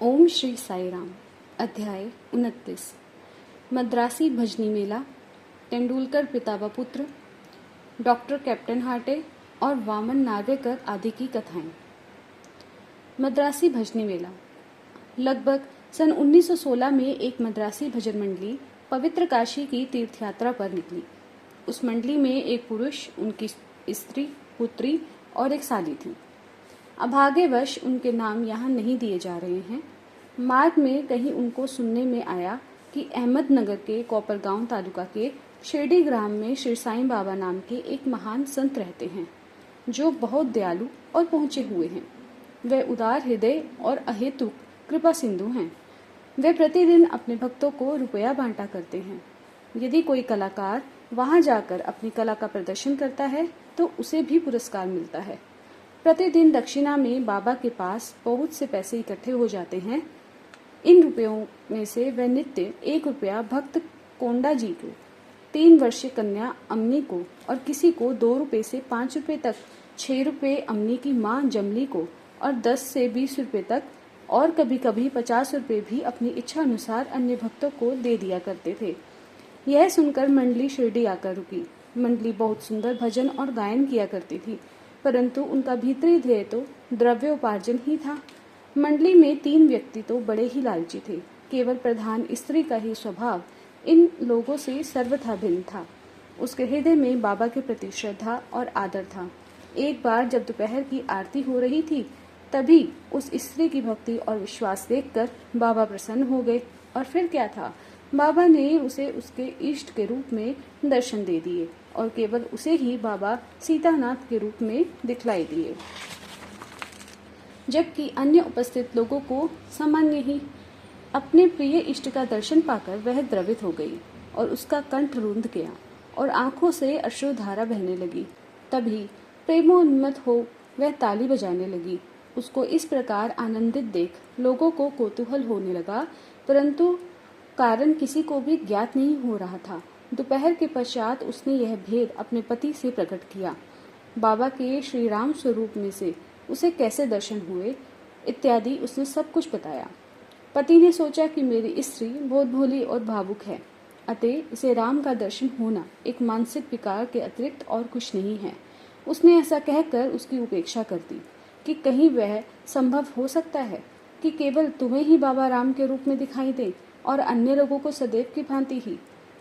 ओम श्री साई राम। अध्याय 29। मद्रासी भजनी मेला, तेंदुलकर पिता व पुत्र, डॉक्टर कैप्टन हार्टे और वामन नार्वेकर आदि की कथाएं। मद्रासी भजनी मेला। लगभग सन 1916 में एक मद्रासी भजन मंडली पवित्र काशी की तीर्थ यात्रा पर निकली। उस मंडली में एक पुरुष, उनकी स्त्री, पुत्री और एक साली थी। अभाग्यवश उनके नाम यहाँ नहीं दिए जा रहे हैं। मार्ग में कहीं उनको सुनने में आया कि अहमदनगर के कोपरगांव तालुका के शिरडी ग्राम में श्री साईं बाबा नाम के एक महान संत रहते हैं, जो बहुत दयालु और पहुंचे हुए हैं। वे उदार हृदय और अहेतुक कृपा सिंधु हैं। वे प्रतिदिन अपने भक्तों को रुपया बांटा करते हैं। यदि कोई कलाकार वहां जाकर अपनी कला का प्रदर्शन करता है तो उसे भी पुरस्कार मिलता है। प्रतिदिन दक्षिणा में बाबा के पास बहुत से पैसे इकट्ठे हो जाते हैं। इन रुपयों में से वह नित्य 1 रुपया भक्त कोंडा जी को, 3 वर्षीय कन्या अम्नी को और किसी को 2 रुपये से 5 रुपये तक, 6 रुपये अम्नी की माँ जमली को और 10 से 20 रुपये तक और कभी कभी 50 रुपये भी अपनी इच्छा अनुसार अन्य भक्तों को दे दिया करते थे। यह सुनकर मंडली शिरडी आकर रुकी। मंडली बहुत सुंदर भजन और गायन किया करती थी, परंतु उनका भीतरी ध्येय तो द्रव्योपार्जन ही था। मंडली में 3 व्यक्ति तो बड़े ही लालची थे। केवल प्रधान स्त्री का ही स्वभाव इन लोगों से सर्वथा भिन्न था। उसके हृदय में बाबा के प्रति श्रद्धा और आदर था। एक बार जब दोपहर की आरती हो रही थी, तभी उस स्त्री की भक्ति और विश्वास देखकर बाबा प्रसन्न हो गए। और फिर क्या था, बाबा ने उसे उसके इष्ट के रूप में दर्शन दे दिए और केवल उसे ही बाबा सीतानाथ के रूप में दिखलाई दिए, जबकि अन्य उपस्थित लोगों को सामान्य ही। अपने प्रिय इष्ट का दर्शन पाकर वह द्रवित हो गई और उसका कंठ रुंध गया और आंखों से अश्रुधारा बहने लगी। तभी प्रेमोन्मत्त हो वह ताली बजाने लगी। उसको इस प्रकार आनंदित देख लोगों को कौतूहल होने लगा, परंतु कारण किसी को भी ज्ञात नहीं हो रहा था। दोपहर के पश्चात उसने यह भेद अपने पति से प्रकट किया। बाबा के श्री राम स्वरूप में से उसे कैसे दर्शन हुए इत्यादि उसने सब कुछ बताया। पति ने सोचा कि मेरी स्त्री बहुत भोली और भावुक है, अतः इसे राम का दर्शन होना एक मानसिक विकार के अतिरिक्त और कुछ नहीं है। उसने ऐसा कहकर उसकी उपेक्षा कर दी कि कहीं वह संभव हो सकता है कि केवल तुम्हें ही बाबा राम के रूप में दिखाई दे और अन्य लोगों को सदैव की भांति ही।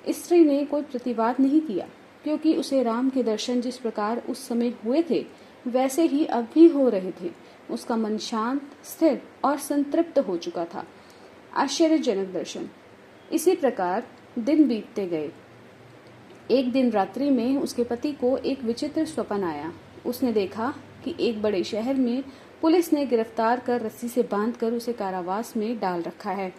स्त्री ने कोई प्रतिवाद नहीं किया, क्योंकि उसे राम के दर्शन जिस प्रकार उस समय हुए थे वैसे ही अब भी हो रहे थे। उसका मन शांत, स्थिर और संतृप्त हो चुका था। आश्चर्यजनक दर्शन। इसी प्रकार दिन बीतते गए। एक दिन रात्रि में उसके पति को एक विचित्र स्वप्न आया। उसने देखा कि एक बड़े शहर में पुलिस ने गिरफ्तार कर रस्सी से बांधकर उसे कारावास में डाल रखा है।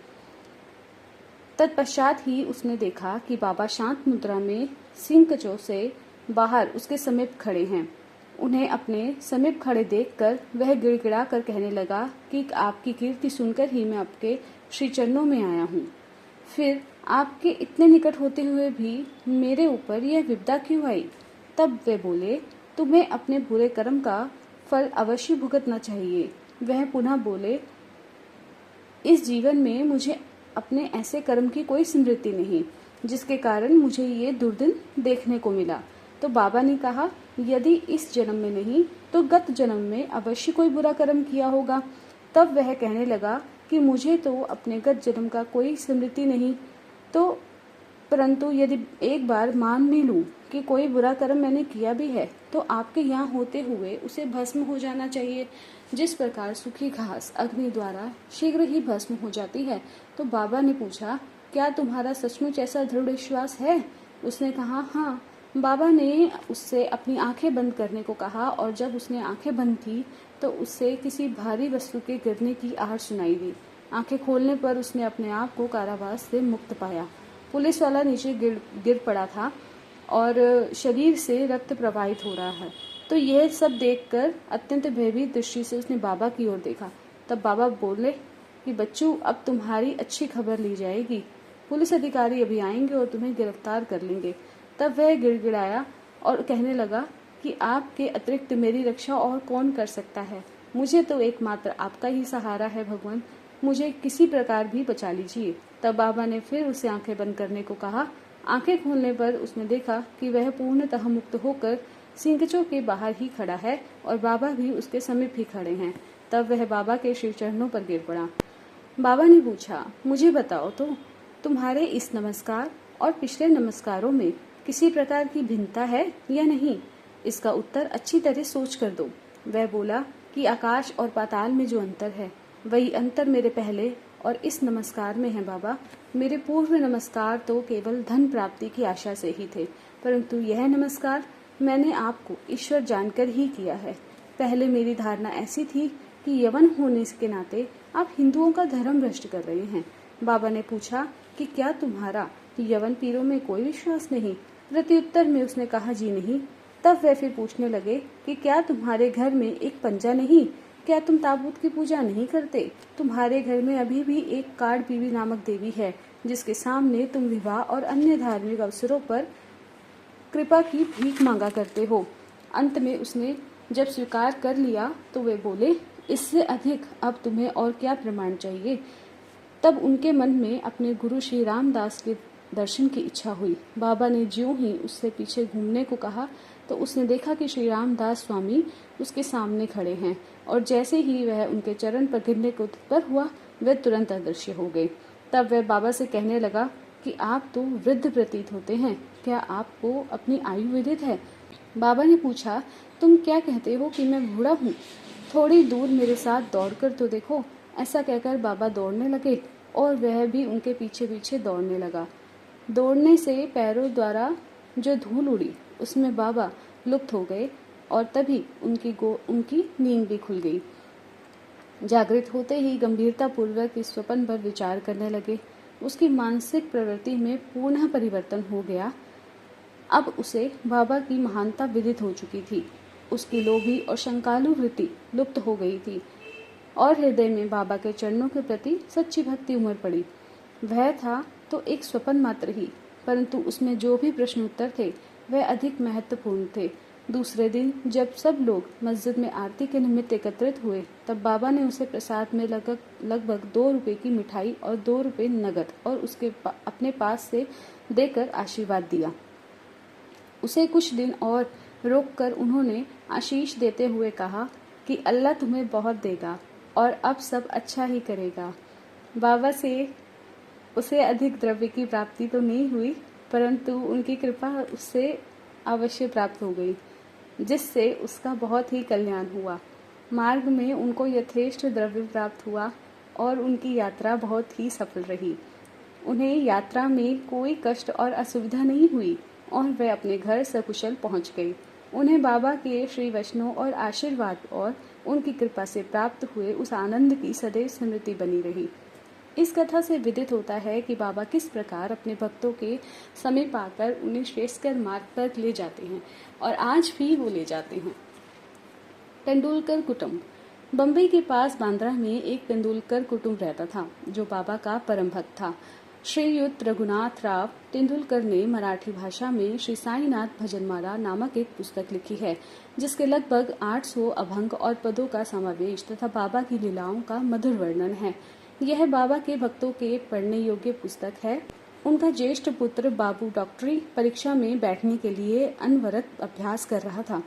तत्पश्चात ही उसने देखा कि बाबा शांत मुद्रा में सिंकचों से बाहर उसके समीप खड़े हैं। उन्हें अपने समीप खड़े देखकर वह गिड़गिड़ा कर कहने लगा कि आपकी कीर्ति सुनकर ही मैं आपके श्री चरणों में आया हूँ। फिर आपके इतने निकट होते हुए भी मेरे ऊपर यह विपदा क्यों आई? तब वे बोले, तुम्हें अपने बुरे कर्म का फल अवश्य भुगतना चाहिए। वह पुनः बोले, इस जीवन में मुझे अपने ऐसे कर्म की कोई स्मृति नहीं जिसके कारण मुझे ये दुर्दिन देखने को मिला। तो बाबा ने कहा, यदि इस जन्म में नहीं तो गत जन्म में अवश्य कोई बुरा कर्म किया होगा। तब वह कहने लगा कि मुझे तो अपने गत जन्म का कोई स्मृति नहीं, तो परंतु यदि एक बार मान भी लूं कि कोई बुरा कर्म मैंने किया भी है तो आपके यहाँ होते हुए उसे भस्म हो जाना चाहिए, जिस प्रकार सूखी घास अग्नि द्वारा शीघ्र ही भस्म हो जाती है। तो बाबा ने पूछा, क्या तुम्हारा सचमुच ऐसा दृढ़ विश्वास है? उसने कहा, हाँ। बाबा ने उससे अपनी आंखें बंद करने को कहा और जब उसने आंखें बंद की तो उससे किसी भारी वस्तु के गिरने की आहट सुनाई दी। आंखें खोलने पर उसने अपने आप को कारावास से मुक्त पाया। पुलिस वाला नीचे गिर पड़ा था और शरीर से रक्त प्रवाहित हो रहा है। तो यह सब देखकर अत्यंत भयभीत दृष्टि से उसने बाबा की ओर देखा। तब बाबा बोले कि बच्चों, अब तुम्हारी अच्छी खबर ली जाएगी। पुलिस अधिकारी अभी आएंगे और तुम्हें गिरफ्तार कर लेंगे। तब वह गिड़गिड़ाया और कहने लगा कि आपके अतिरिक्त मेरी रक्षा और कौन कर सकता है? मुझे तो एकमात्र आपका ही सहारा है भगवान। मुझे किसी प्रकार भी बचा लीजिए। तब बाबा ने फिर उसे आंखें बंद करने को कहा। आंखें खोलने पर उसने देखा कि वह पूर्णतः मुक्त होकर सिंकचों के बाहर ही खड़ा है और बाबा भी उसके समीप ही खड़े हैं। तब वह बाबा के शिव चरणों पर गिर पड़ा। बाबा ने पूछा, मुझे बताओ तो, तुम्हारे इस नमस्कार और पिछले नमस्कारों में किसी प्रकार की भिन्नता है या नहीं? इसका उत्तर अच्छी तरह सोच कर दो। वह बोला कि आकाश और पाताल में जो अंतर है वही अंतर मेरे पहले और इस नमस्कार में है बाबा। मेरे पूर्व नमस्कार तो केवल धन प्राप्ति की आशा से ही थे, परंतु यह नमस्कार मैंने आपको ईश्वर जानकर ही किया है। पहले मेरी धारणा ऐसी थी कि यवन होने के नाते आप हिंदुओं का धर्म भ्रष्ट कर रहे हैं। बाबा ने पूछा कि क्या तुम्हारा यवन पीरों में कोई विश्वास नहीं? प्रत्युत्तर में उसने कहा, जी नहीं। तब वह फिर पूछने लगे कि क्या तुम्हारे घर में एक पंजा नहीं? क्या तुम ताबूत की पूजा नहीं करते? तुम्हारे घर में अभी भी एक काड़ बीवी नामक देवी है जिसके सामने तुम विवाह और अन्य धार्मिक अवसरों पर कृपा की भीख मांगा करते हो। अंत में उसने जब स्वीकार कर लिया तो वे बोले, इससे अधिक अब तुम्हें और क्या प्रमाण चाहिए? तब उनके मन में अपने गुरु श्री रामदास के दर्शन की इच्छा हुई। बाबा ने ज्यों ही उससे पीछे घूमने को कहा तो उसने देखा कि श्री रामदास स्वामी उसके सामने खड़े हैं और जैसे ही वह उनके चरण पर गिरने को तत्पर हुआ वह तुरंत अदृश्य हो गए। तब वह बाबा से कहने लगा कि आप तो वृद्ध प्रतीत होते हैं, क्या आपको अपनी आयु विदित है? बाबा ने पूछा, तुम क्या कहते हो कि मैं बूढ़ा हूँ? थोड़ी दूर मेरे साथ दौड़कर तो देखो। ऐसा कहकर बाबा दौड़ने लगे और वह भी उनके पीछे पीछे दौड़ने लगा। दौड़ने से पैरों द्वारा जो धूल उड़ी उसमें बाबा लुप्त हो गए और तभी उनकी नींद भी खुल गई। जागृत होते ही गंभीरता पूर्वक इस स्वप्न पर विचार करने लगे। उसकी मानसिक प्रवृत्ति में पुनः परिवर्तन हो गया। अब उसे बाबा की महानता विदित हो चुकी थी। उसकी लोभी और शंकालु वृत्ति लुप्त हो गई थी और हृदय में बाबा के चरणों के प्रति सच्ची भक्ति उमड़ पड़ी। वह था तो एक स्वप्न मात्र ही, परंतु उसमें जो भी प्रश्न उत्तर थे वह अधिक महत्वपूर्ण थे। दूसरे दिन जब सब लोग मस्जिद में आरती के निमित्त एकत्रित हुए तब बाबा ने उसे प्रसाद में लगभग 2 रुपए की मिठाई और 2 रुपए नगद और उसके अपने पास से देकर आशीर्वाद दिया। उसे कुछ दिन और रोककर उन्होंने आशीष देते हुए कहा कि अल्लाह तुम्हें बहुत देगा और अब सब अच्छा ही करेगा। बाबा से उसे अधिक द्रव्य की प्राप्ति तो नहीं हुई, परंतु उनकी कृपा उससे अवश्य प्राप्त हो गई, जिससे उसका बहुत ही कल्याण हुआ। मार्ग में उनको यथेष्ट द्रव्य प्राप्त हुआ और उनकी यात्रा बहुत ही सफल रही। उन्हें यात्रा में कोई कष्ट और असुविधा नहीं हुई और वे अपने घर सकुशल पहुंच गए। उन्हें बाबा के श्री वैष्णव और आशीर्वाद और उनकी कृपा से प्राप्त हुए उस आनंद की सदैव स्मृति बनी रही। इस कथा से विदित होता है कि बाबा किस प्रकार अपने भक्तों के समीप आकर उन्हें श्रेष्ठकर मार्ग पर ले जाते हैं और आज भी वो ले जाते हैं। तेंदुलकर कुटुंब। बम्बई के पास बांद्रा में एक तेंदुलकर कुटुंब रहता था जो बाबा का परम भक्त था। श्रीयुत रघुनाथ राव तेंदुलकर ने मराठी भाषा में श्री साईनाथ भजनमाला नामक एक पुस्तक लिखी है जिसके लगभग 800 अभंग और पदों का समावेश तथा बाबा की लीलाओं का मधुर वर्णन है। यह बाबा के भक्तों के पढ़ने योग्य पुस्तक है। उनका ज्येष्ठ पुत्र बाबू डॉक्टरी परीक्षा में बैठने के लिए अनवरत अभ्यास कर रहा था।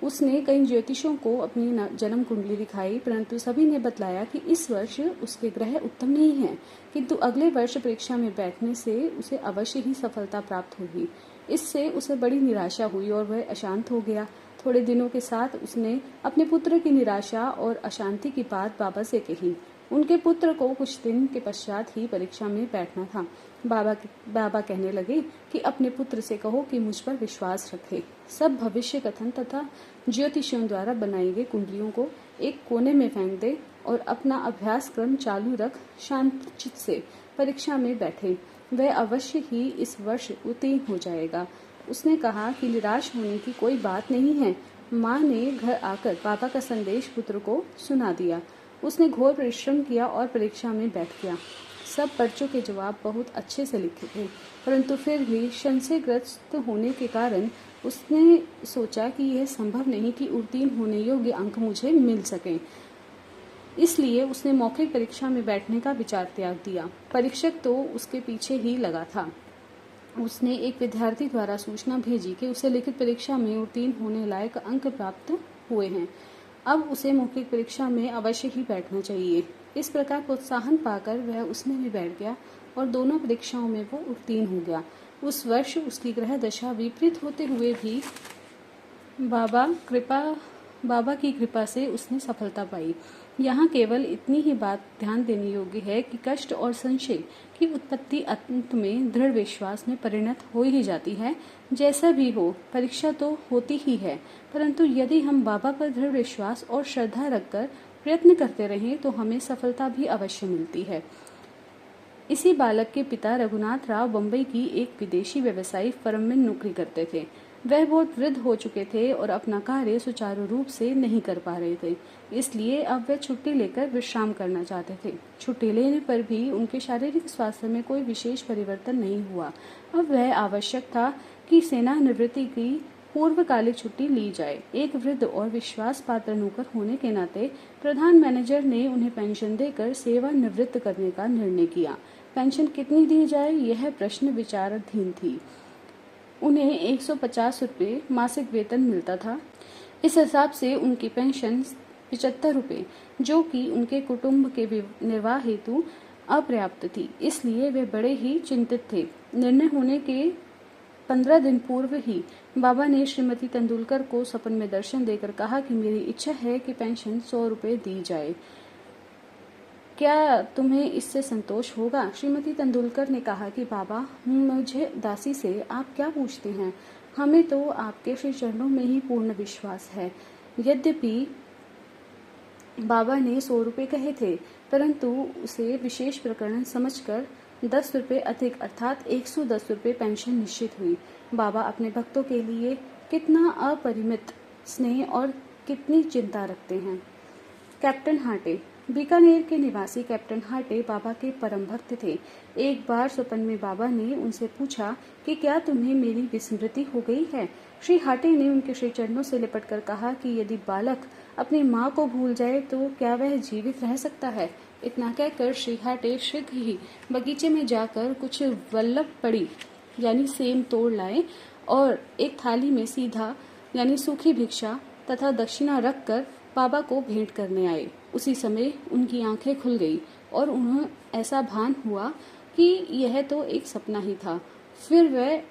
उसने कई ज्योतिषों को अपनी जन्म कुंडली दिखाई, परंतु सभी ने बतलाया कि इस वर्ष उसके ग्रह उत्तम नहीं हैं, किंतु अगले वर्ष परीक्षा में बैठने से उसे अवश्य ही सफलता प्राप्त होगी। इससे उसे बड़ी निराशा हुई और वह अशांत हो गया। थोड़े दिनों के साथ उसने अपने पुत्र की निराशा और अशांति की बात बाबा से कही। उनके पुत्र को कुछ दिन के पश्चात ही परीक्षा में बैठना था। बाबा कहने लगे कि अपने पुत्र से कहो कि मुझ पर विश्वास रखे। सब भविष्य कथन तथा ज्योतिषियों द्वारा बनाई गई कुंडलियों को एक कोने में फेंक दे और अपना अभ्यास क्रम चालू रख शांत चित्त से परीक्षा में बैठे। वह अवश्य ही इस वर्ष उत्तीर्ण हो जाएगा। उसने कहा कि निराश होने की कोई बात नहीं है। माँ ने घर आकर बाबा का संदेश पुत्र को सुना दिया। उसने घोर परिश्रम किया और परीक्षा में बैठ गया। सब पर्चों के जवाब बहुत अच्छे से लिखे थे, परंतु फिर भी संशयग्रस्त होने के कारण उसने सोचा कि यह संभव नहीं कि उत्तीर्ण होने योग्य अंक मुझे मिल सकें। इसलिए उसने मौखिक परीक्षा में बैठने का विचार त्याग दिया। परीक्षक तो उसके पीछे ही लगा था। उसने एक विद्यार्थी द्वारा सूचना भेजी कि उसे लिखित परीक्षा में उत्तीर्ण होने लायक अंक प्राप्त हुए हैं। अब उसे मौखिक परीक्षा में अवश्य ही बैठना चाहिए। इस प्रकार प्रोत्साहन पाकर वह उसमें भी बैठ गया और दोनों परीक्षाओं में वो उत्तीर्ण हो गया। उस वर्ष उसकी ग्रह दशा विपरीत होते हुए भी बाबा की कृपा से उसने सफलता पाई। यहाँ केवल इतनी ही बात ध्यान देने योग्य है कि कष्ट और संशय की उत्पत्ति अंत में दृढ़ विश्वास में परिणत हो ही जाती है। जैसा भी हो, परीक्षा तो होती ही है, परंतु यदि हम बाबा पर दृढ़ विश्वास और श्रद्धा रखकर प्रयत्न करते रहें तो हमें सफलता भी अवश्य मिलती है। इसी बालक के पिता रघुनाथ राव बम्बई की एक विदेशी व्यवसायी फर्म में नौकरी करते थे। वह बहुत वृद्ध हो चुके थे और अपना कार्य सुचारू रूप से नहीं कर पा रहे थे, इसलिए अब वह छुट्टी लेकर विश्राम करना चाहते थे। छुट्टी लेने पर भी उनके शारीरिक स्वास्थ्य में कोई विशेष परिवर्तन नहीं हुआ। अब वह आवश्यक था कि सेना निवृत्ति की पूर्वकालिक छुट्टी ली जाए। एक वृद्ध और विश्वास पात्र नौकर होने के नाते प्रधान मैनेजर ने उन्हें पेंशन देकर सेवा निवृत्त करने का निर्णय किया। पेंशन कितनी दी जाए, यह प्रश्न विचाराधीन थी। उन्हें 150 रुपये मासिक वेतन मिलता था। इस हिसाब से उनकी पेंशन 75 रुपये, जो कि उनके कुटुंब के निर्वाह हेतु अपर्याप्त थी, इसलिए वे बड़े ही चिंतित थे। निर्णय होने के 15 दिन पूर्व ही बाबा ने श्रीमती तेंदुलकर को सपन में दर्शन देकर कहा कि मेरी इच्छा है कि पेंशन 100 रुपये दी जाए। क्या तुम्हें इससे संतोष होगा? श्रीमती तेंदुलकर ने कहा कि बाबा, मुझे दासी से आप क्या पूछते हैं? हमें तो आपके श्री चरणों में ही पूर्ण विश्वास है। यद्यपि बाबा ने 100 रुपये कहे थे, परंतु उसे विशेष प्रकरण समझकर 10 रुपये अधिक अर्थात 110 रुपये पेंशन निश्चित हुई। बाबा अपने भक्तों के लिए कितना अपरिमित स्नेह और कितनी चिंता रखते हैं। कैप्टन हाटे। बीकानेर के निवासी कैप्टन हाटे बाबा के परम भक्त थे। एक बार स्वप्न में बाबा ने उनसे पूछा कि क्या तुम्हें मेरी विस्मृति हो गई है? श्री हाटे ने उनके श्री चरणों से लिपटकर कहा कि यदि बालक अपनी माँ को भूल जाए तो क्या वह जीवित रह सकता है? इतना कहकर श्री हाटे शीघ्र ही बगीचे में जाकर कुछ वल्लभ पड़ी यानी सेम तोड़ लाए और एक थाली में सीधा यानी सूखी भिक्षा तथा दक्षिणा रखकर बाबा को भेंट करने आए। उसी समय उनकी आंखें खुल गई और उन्हें ऐसा भान हुआ कि यह तो एक सपना ही था। फिर वह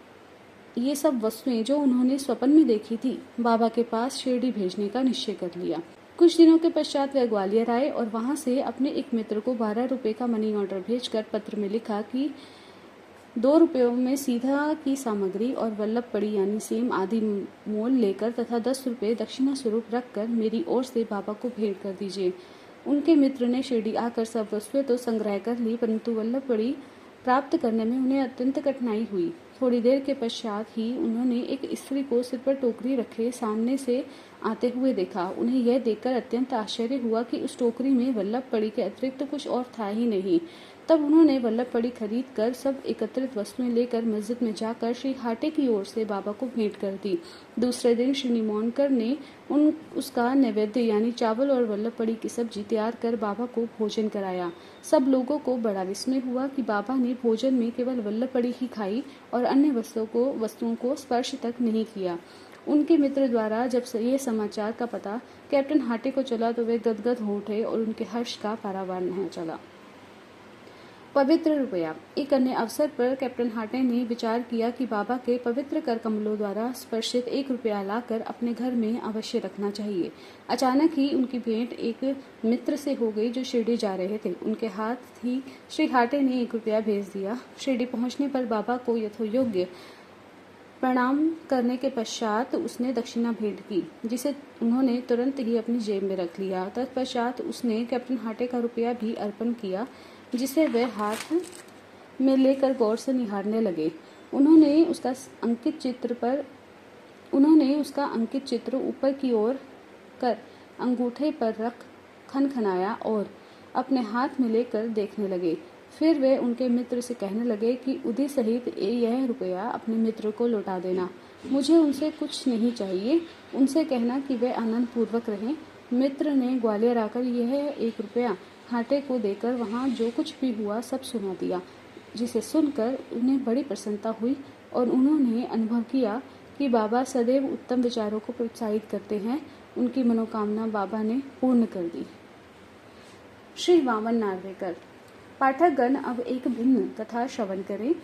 ये सब वस्तुएं जो उन्होंने स्वप्न में देखी थी, बाबा के पास शिरडी भेजने का निश्चय कर लिया। कुछ दिनों के पश्चात वह ग्वालियर आए और वहां से अपने एक मित्र को 12 रुपए का मनी ऑर्डर भेजकर पत्र में लिखा कि 2 रुपयों में सीधा की सामग्री और वल्लभ पड़ी यानी सेम आदि मोल लेकर तथा 10 रुपये दक्षिणा स्वरूप रखकर मेरी ओर से बाबा को भेंट कर दीजिए। उनके मित्र ने शिरडी आकर सब वस्तुएं तो संग्रह कर ली, परंतु वल्लभ पड़ी प्राप्त करने में उन्हें अत्यंत कठिनाई हुई। थोड़ी देर के पश्चात ही उन्होंने एक स्त्री को सिर पर टोकरी रखे सामने से आते हुए देखा। उन्हें यह देखकर अत्यंत आश्चर्य हुआ कि उस टोकरी में वल्लभ पड़ी के अतिरिक्त तो कुछ और था ही नहीं। तब उन्होंने वल्लभ पड़ी खरीद कर सब एकत्रित वस्तुएं लेकर मस्जिद में जाकर श्री हाटे की ओर से बाबा को भेंट कर दी। दूसरे दिन श्री निमोनकर ने उसका नैवेद्य यानी चावल और वल्लभ पड़ी की सब्जी तैयार कर बाबा को भोजन कराया। सब लोगों को बड़ा विस्मय हुआ कि बाबा ने भोजन में केवल वल्लभ पड़ी ही खाई और अन्य वस्तुओं को स्पर्श तक नहीं किया। उनके मित्र द्वारा जब ये समाचार का पता कैप्टन हाटे को चला तो वे गदगद हो उठे और उनके हर्ष का पारावार नहीं चला। पवित्र रुपया। एक अन्य अवसर पर कैप्टन हाटे ने विचार किया कि बाबा के पवित्र कर कमलों द्वारा स्पर्शित 1 रुपया लाकर अपने घर में अवश्य रखना चाहिए। अचानक ही उनकी भेंट एक मित्र से हो गई जो शिरडी जा रहे थे। उनके हाथ ही श्री हाटे ने 1 रुपया भेज दिया। शिरडी पहुंचने पर बाबा को यथोयोग्य प्रणाम करने के पश्चात उसने दक्षिणा भेंट की, जिसे उन्होंने तुरंत ही अपनी जेब में रख लिया। तत्पश्चात उसने कैप्टन हाटे का रुपया भी अर्पण किया, जिसे वे हाथ में लेकर गौर से निहारने लगे। उन्होंने उसका अंकित चित्र ऊपर की ओर कर अंगूठे पर रख खनखनाया और अपने हाथ में लेकर देखने लगे। फिर वे उनके मित्र से कहने लगे कि उदी सहित यह रुपया अपने मित्र को लौटा देना। मुझे उनसे कुछ नहीं चाहिए। उनसे कहना कि वे आनंद पूर्वक रहें मित्र ने ग्वालियर आकर यह 1 रुपया हाटे को देकर वहाँ जो कुछ भी हुआ सब सुना दिया, जिसे सुनकर उन्हें बड़ी प्रसन्नता हुई और उन्होंने अनुभव किया कि बाबा सदैव उत्तम विचारों को प्रोत्साहित करते हैं। उनकी मनोकामना बाबा ने पूर्ण कर दी। श्री वामन नार्वेकर। पाठकगण अब एक भिन्न कथा श्रवण करें।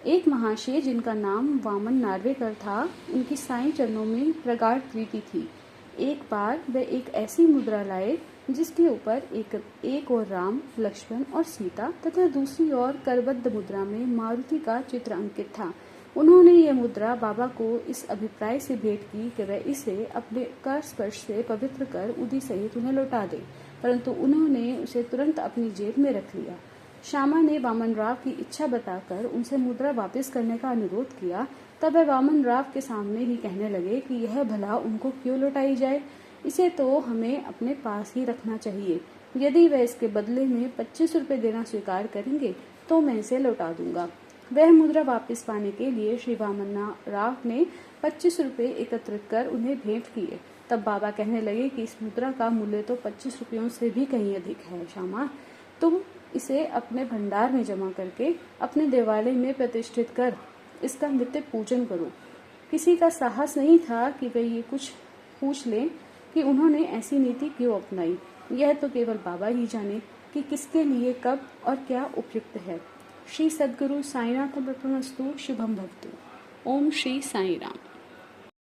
एक महाशय जिनका नाम वामन नार्वेकर था, उनकी साईं चरणों में प्रगाढ़ प्रीति थी। एक बार वे एक ऐसी मुद्रा लाए जिसके ऊपर एक और राम, लक्ष्मण और सीता तथा दूसरी ओर करबद्ध मुद्रा में मारुति का चित्र अंकित था। उन्होंने यह मुद्रा बाबा को इस अभिप्राय से भेंट की कि वह इसे अपने कर स्पर्श से पवित्र कर उदी सहित उन्हें लौटा दे, परंतु उन्होंने उसे तुरंत अपनी जेब में रख लिया। श्यामा ने वामन राव की इच्छा बताकर उनसे मुद्रा वापस करने का अनुरोध किया। तब वह वामन राव के सामने ही कहने लगे कि यह भला उनको क्यों लौटाई जाए, इसे तो हमें अपने पास ही रखना चाहिए। यदि वह इसके बदले में 25 रुपये देना स्वीकार करेंगे तो मैं इसे लौटा दूंगा। वह मुद्रा वापस पाने के लिए श्री वामन राव ने 25 रुपये एकत्रित कर उन्हें भेंट किए। तब बाबा कहने लगे कि इस मुद्रा का मूल्य तो 25 रुपयों से भी कहीं अधिक है। श्यामा, तुम इसे अपने भंडार में जमा करके अपने देवालय में प्रतिष्ठित कर इसका नित्य पूजन करो। किसी का साहस नहीं था कि वे ये कुछ पूछ लें कि उन्होंने ऐसी नीति क्यों अपनाई। यह तो केवल बाबा ही जाने कि किसके लिए कब और क्या उपयुक्त है। श्री सद्गुरु साईनाथ अर्पणमस्तु। शुभम भवतु। ओम श्री साई राम।